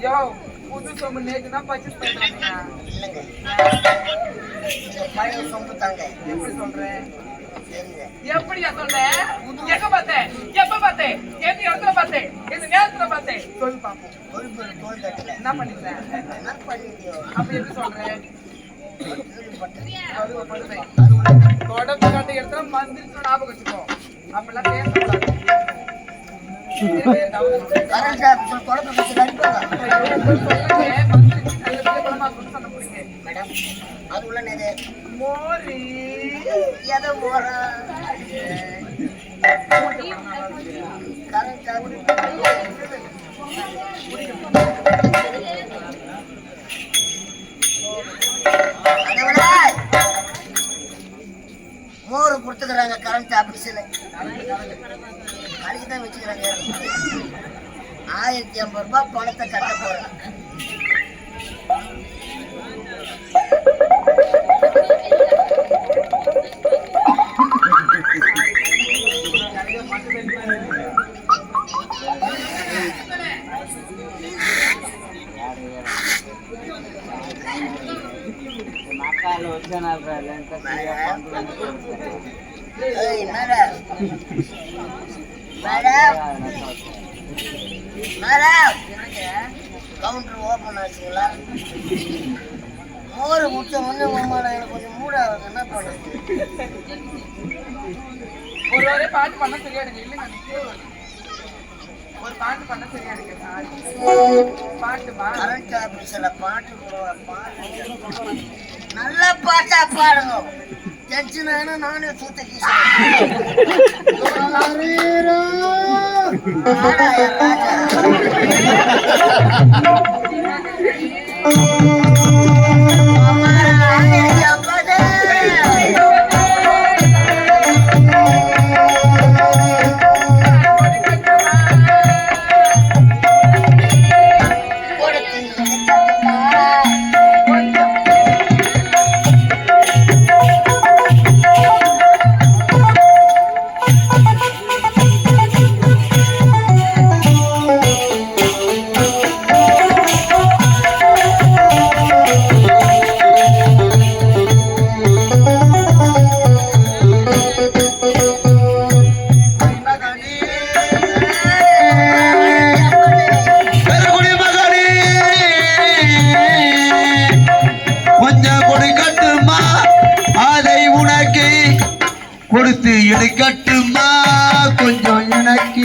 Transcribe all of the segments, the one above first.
யோ புது சொம்பு நேற்று தான் பர்ச்சேஸ் பண்ணுறாங்க. இல்லைங்க, பழைய சொம்பு தாங்க. எப்படி சொல்றேன்? சரிங்க. எப்படியா சொல்றேன்? எங்க பார்த்தேன்? எப்ப பார்த்தேன்? எந்த இடத்துல பார்த்தேன்? எந்த நேரத்துல பார்த்தேன்? சொல்லு பாப்போம். ஒரு தோல் தட்டல என்ன பண்ணிட்டேன்? என்ன பண்ணிட்டியோ? அப்ப எப்படி சொல்றேன்? அது ஒரு படுதை. அது ஒண்ணு. தொடர்பு கட்ட இடத்துல மந்திரிச்சு ஞாபகம் வச்சுக்கோ. அப்பெல்லாம் பேசக்கூடாது. கரண்ட் ஆஃபீஸர் தொடர்பு வச்சு அனுப்புங்க. மேடம், அது உள்ள நேது மோரி எதை மோரா கரண்ட் மோர் கொடுத்துக்கிறாங்க கரண்ட் ஆபீஸ்ல. கடைக்கு தான் வச்சுக்கிறாங்க. 1050 ரூபாய் பணத்தை கட்ட போறேன். கவுண்டர் ஓபன் ஆச்சுங்களா? மோர் முடிச்ச முன்னே எனக்கு கொஞ்சம் மூட என்ன பண்ணுது? ஒரு ஒரே பாட்டு பண்ண சரியா இருக்கு. இல்லைங்க, ஒரு பாட்டு பண்ண சரியா இருக்கு. பாட்டுமா கரண்ட் ஆபீஸ்ல பாட்டு நல்ல பாட்டா பாடுங்க. டென்ஷன் ஆனா நானே சூத்த கொடுத்து எடுக்கட்டுமா கொஞ்சம் எனக்கு?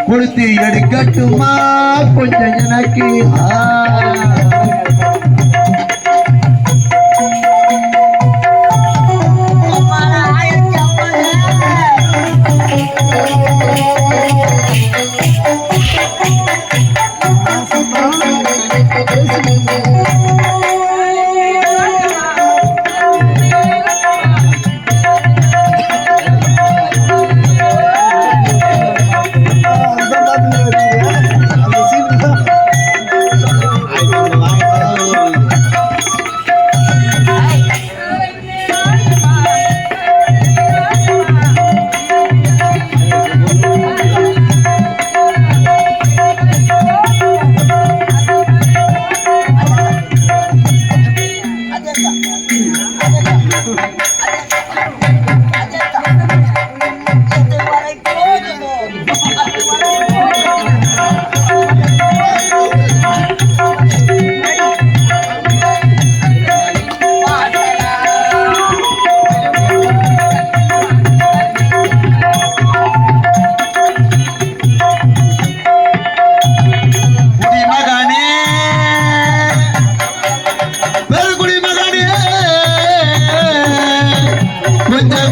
கொடுத்து எடுக்கட்டுமா கொஞ்சம் எனக்கு? I don't know.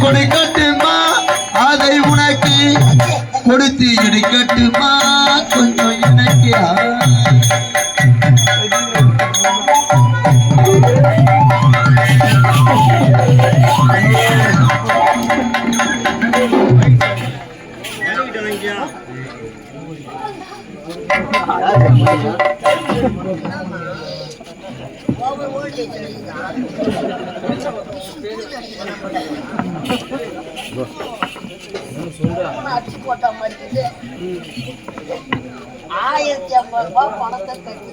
கொடுக்கட்டுமா அதை உனக்கு கொடுத்து எடுக்கட்டுமா கொஞ்சம் எனக்கு அடிச்சு போட்ட மாதிரி 1050 ரூபாய் பணத்தை கட்டி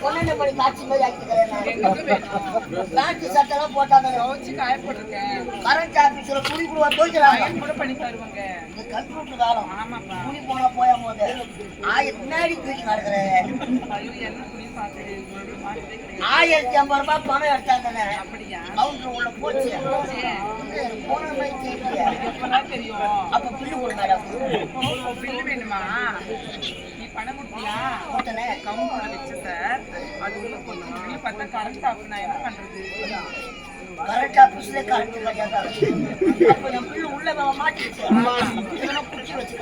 பொண்ணு மணி காட்சி மாதிரி ஆக்கிக்கிறேன் சட்டெல்லாம் போட்டாங்க கரண்ட் ஆபீஸ்ல குடி குடுவா தோய்க்கிறாங்க கம்ப்யூட்டர் காலம் குடி போனா போய போது பின்னாடி தூக்கி நடக்கிறேன் 1050 ரூபாய் பணம் எடுத்தாங்க கவுண்டர் உள்ள போச்சு போன மாதிரி தெரியும் அப்ப பில்லு போடு மேடம் பில்லு வேணுமா பணம் கொடுத்தியா கவுண்டர்ல வச்சு சார் அது உள்ள கொஞ்சம் பில்லு பார்த்தா கரண்ட் ஆஃப் நான் என்ன பண்றது கரண்ட் ஆபீஸ்ல கரண்ட் கிடையாது அப்ப என் பில்லு உள்ள மாட்டிச்சு குச்சி வச்சு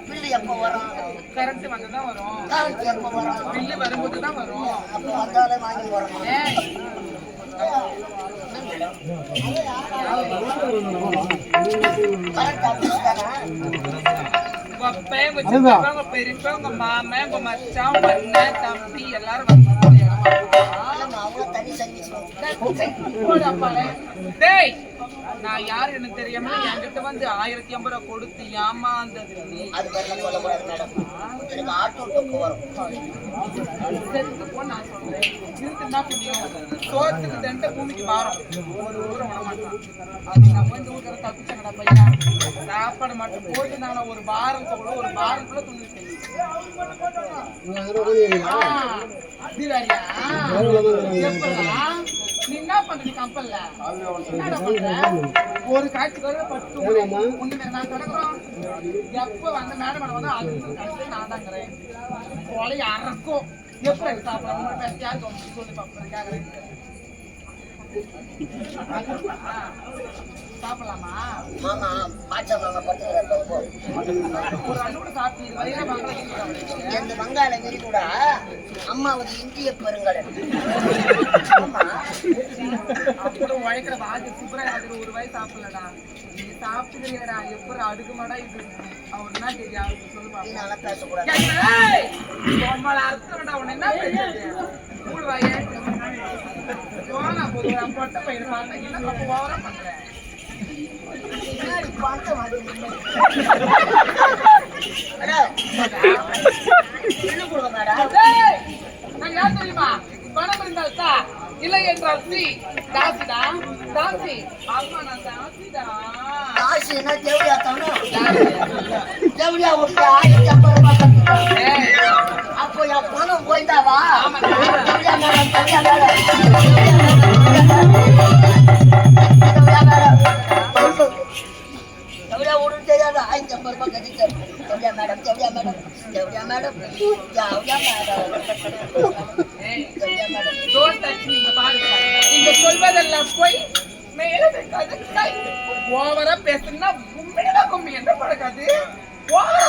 பில்லு எப்ப வரும் கரண்ட் வந்ததான் வரும் கரண்ட் எப்ப வரும் பில்லு வரும்போது தான் வரும் அப்ப வந்தாலே வாங்கி வரணும் கரண்ட் ஆபீஸ் தானே உங்க பெரியப்பா உங்க மாமன் உங்க மச்சான் உங்க அண்ணன் தம்பி எல்லாரும் வந்து டேய் நான் யாரு எனக்கு தெரியாம என்கிட்ட வந்து 1050 ரூபாய் கொடுத்து ஏமாந்தது நான் சொல்றேன் என்ன புண்ணியம் சோத்துக்கு தண்ட பூமிக்கு மாறும் ஒரு ஊரை விடமாட்டான் அது நம்ம வந்து ஊருக்கிற தப்பிச்சங்கடா பையன் சாப்பாடு மட்டும் போட்டு நான் ஒரு வாரத்துக்குள்ள துணி அது வேறையா நீ என்ன பண்ற கம்பல்ல ஒரு காட்சிக்காக பட்டு ஒண்ணு நான் தொடங்குறோம் எப்ப வந்த மேடம் வந்து அது நான் தாங்கிறேன் கொலை அறக்கும் எப்படி சாப்பிடணும் பேசியாவது சொல்லி பார்ப்பேன் கேக்குறேன் சாப்பிடலாமா மாமா பாச்சா மாமா ஒரு அண்ணோட சாப்பிட்டு எந்த வங்காள வெறி கூட அம்மாவது இந்திய பெருங்கடல் அப்புறம் உழைக்கிற வாஜி சுப்ராஜ் ஒரு வயசு சாப்பிடலடா நீ சாப்பிட்டுக்கிறீடா எப்படி அடுக்குமாடா இது அவருன்னா தெரியாது சொல்லுவாங்க நல்லா பேசக்கூடாது அர்த்தம்டா அவன் என்ன பேசுறது மூணு வாயே போனா போதும் பொட்ட பையனை பார்த்தா என்ன அப்ப ஓவரா பண்றேன் நான் யார் தெரியுமா பணம் இருந்தால்தா இல்லை என்றால் சி தாசிடா தாசி ஆமா நான் தாசிடா காசு என்ன தேவையா தானோ தேவையா ஒரு 1050 ரூபாய் அப்போ என் பணம் போயிட்டாவா ஒன்றும் தெரியாது 1050 ரூபாய் கட்டிட்டேன் மேடம் நீங்க சொல்வதெல்லாம் போய் மேல ஓவரா பேசுனா கும்பிடுதா கும்பி என்ன பழக்காது